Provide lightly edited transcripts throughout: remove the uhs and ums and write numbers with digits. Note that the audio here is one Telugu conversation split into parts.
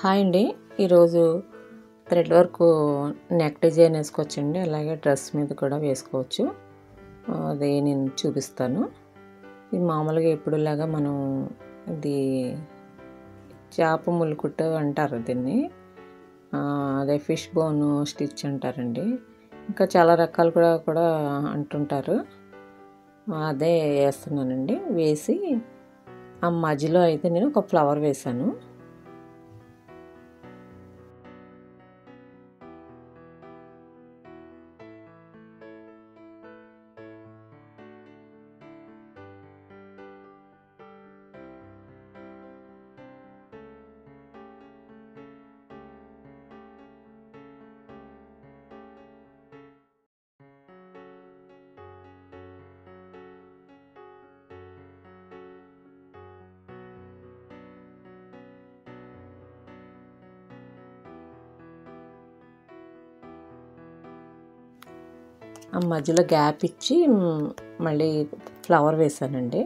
హాయ్ అండి. ఈరోజు థ్రెడ్ వర్క్ నెక్ డిజైన్ వేసుకోవచ్చండి. అలాగే డ్రెస్ మీద కూడా వేసుకోవచ్చు. అదే నేను చూపిస్తాను. ఇది మామూలుగా ఎప్పుడులాగా మనం ఇది చేప ములుకుట్టు అంటారు దీన్ని. అదే ఫిష్ బోన్ స్టిచ్ అంటారండి. ఇంకా చాలా రకాలు కూడా అంటుంటారు. అదే వేస్తున్నానండి. వేసి ఆ మధ్యలో అయితే నేను ఒక ఫ్లవర్ వేసాను. ఆ మధ్యలో గ్యాప్ ఇచ్చి మళ్ళీ ఫ్లవర్ వేసానండి.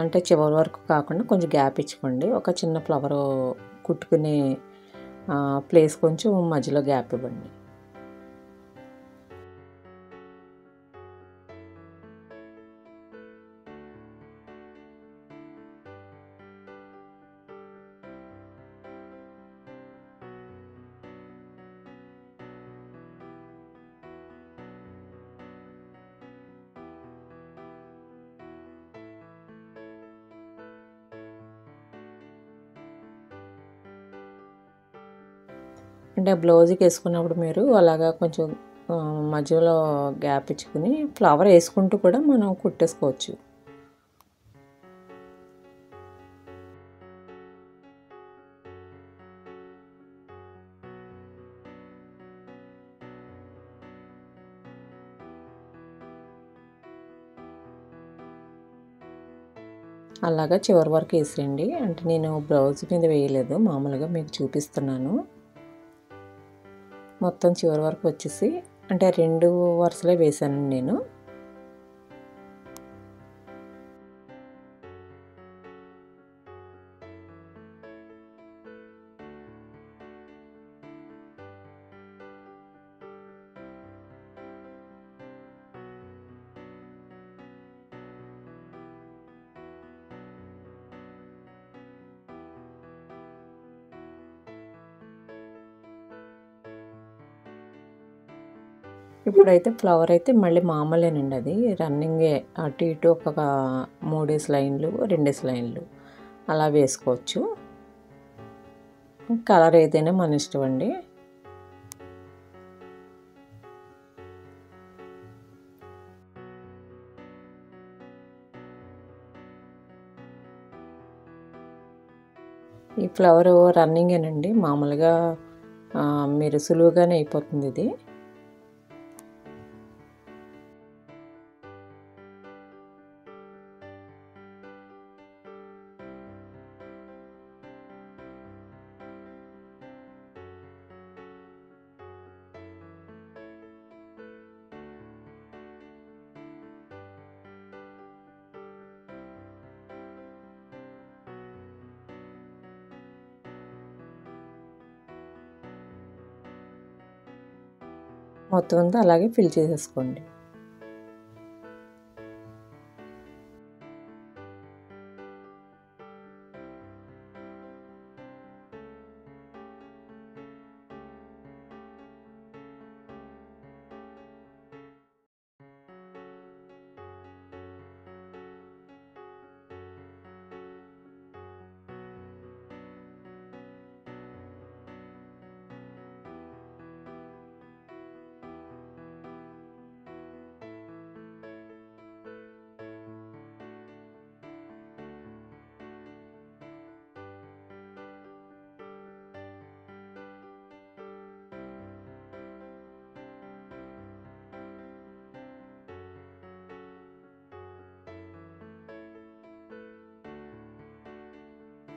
అంటే చివరి వరకు కాకుండా కొంచెం గ్యాప్ ఇచ్చుకోండి. ఒక చిన్న ఫ్లవర్ కుట్టుకునే ప్లేస్ కొంచెం మధ్యలో గ్యాప్ ఇవ్వండి. అంటే బ్లౌజ్కి వేసుకున్నప్పుడు మీరు అలాగా కొంచెం మధ్యలో గ్యాప్ ఇచ్చుకుని ఫ్లవర్ వేసుకుంటూ కూడా మనం కుట్టేసుకోవచ్చు. అలాగా చివరి వరకు వేసేయండి. అంటే నేను బ్లౌజ్ మీద వేయలేదు, మామూలుగా మీకు చూపిస్తున్నాను. మొత్తం చివరి వరకు వచ్చేసి అంటే 2 వరుసలే వేసానండి నేను. ఇప్పుడైతే ఫ్లవర్ అయితే మళ్ళీ మామూలేనండి. అది రన్నింగే అటు ఇటు ఒక 3 లైన్లు 2 లైన్లు అలా వేసుకోవచ్చు. కలర్ ఏదైనా మన ఇష్టం అండి. ఈ ఫ్లవర్ రన్నింగేనండి, మామూలుగా మీరు సులువుగానే అయిపోతుంది ఇది. మొత్తం అంతా అలాగే ఫిల్ చేసేసుకోండి.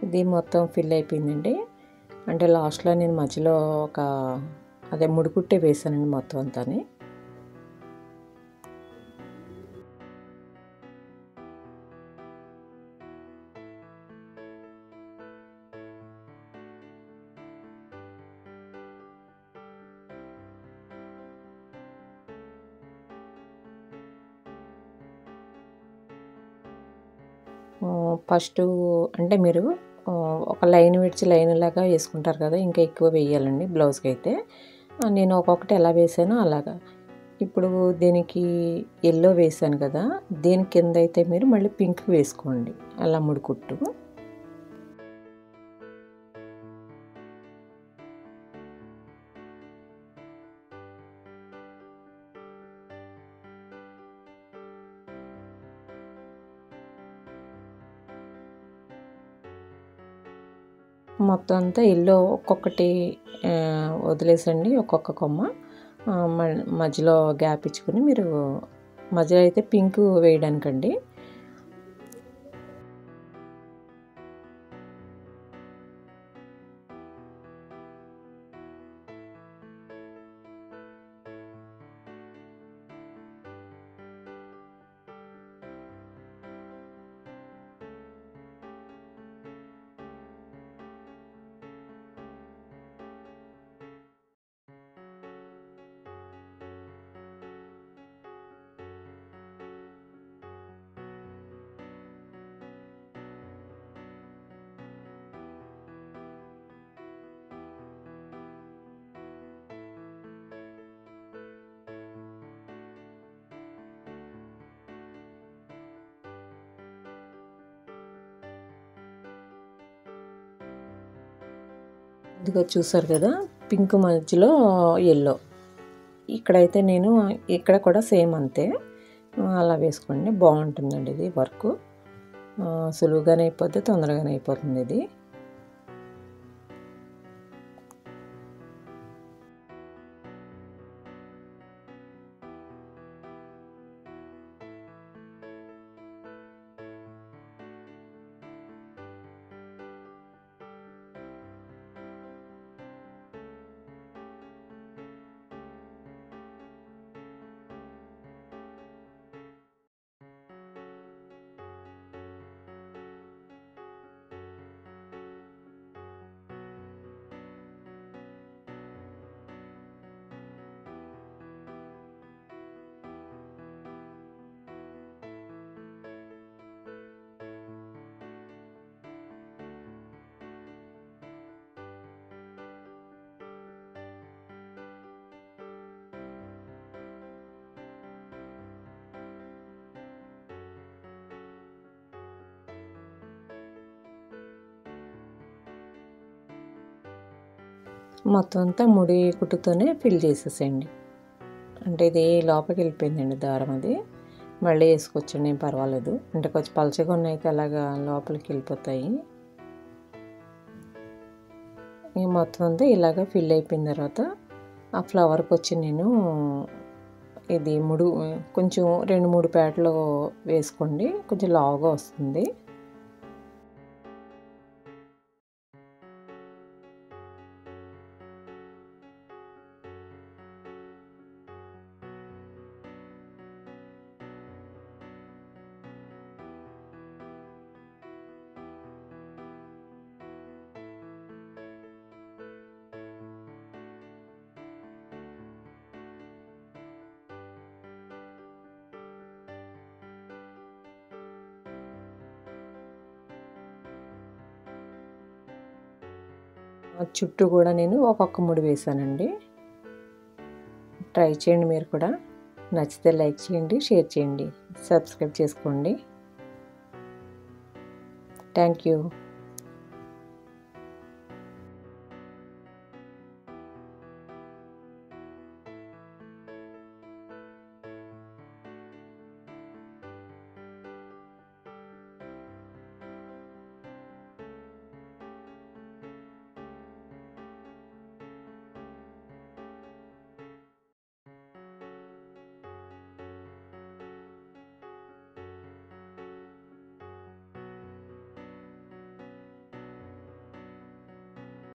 ఇది మొత్తం ఫిల్ అయిపోయిందండి. అంటే లాస్ట్లో నేను మధ్యలో ఒక అదే ముడికుట్టే వేసానండి మొత్తం అంతాని. ఫస్టు అంటే మీరు ఒక లైన్ విడిచి లైన్ లాగా వేసుకుంటారు కదా, ఇంకా ఎక్కువ వేయాలండి బ్లౌజ్కి అయితే. నేను ఒక్కొక్కటి ఎలా వేసానో అలాగా. ఇప్పుడు దీనికి ఎల్లో వేసాను కదా, దీని కింద అయితే మీరు మళ్ళీ పింక్ వేసుకోండి, అలా ముడుకుట్టు. మొత్తం అంతా ఎల్లో ఒక్కొక్కటి వదిలేసండి, ఒక్కొక్క కొమ్మ. మధ్యలో గ్యాప్ ఇచ్చుకుని మీరు మధ్యలో అయితే పింక్ వేయడానికండి. ఇదిగో చూసారు కదా, పింక్ మధ్యలో ఎల్లో. ఇక్కడైతే నేను ఇక్కడ కూడా సేమ్ అంతే, అలా వేసుకోండి. బాగుంటుందండి ఇది వర్క్, సులువుగానే అయిపోద్ది, తొందరగానే అయిపోతుంది ఇది. మొత్తం అంతా ముడి కుట్టుతోనే ఫిల్ చేసేసేయండి. అంటే ఇది లోపలికి వెళ్ళిపోయిందండి దారం, అది మళ్ళీ వేసుకోవచ్చండి, ఏం పర్వాలేదు. అంటే కొంచెం పలచగా అయితే అలాగా లోపలికి వెళ్ళిపోతాయి. ఈ మొత్తం అంతా ఇలాగ ఫిల్ అయిపోయిన తర్వాత ఆ ఫ్లవర్కి వచ్చి నేను ఇది కొంచెం 2-3 పేటలు వేసుకోండి, కొంచెం లావుగా వస్తుంది. చుట్టూ కూడా నేను ఒక్కొక్క ముడి వేసానండి. ట్రై చేయండి మీరు కూడా. నచ్చితే లైక్ చేయండి, షేర్ చేయండి, సబ్స్క్రైబ్ చేసుకోండి. Thank you.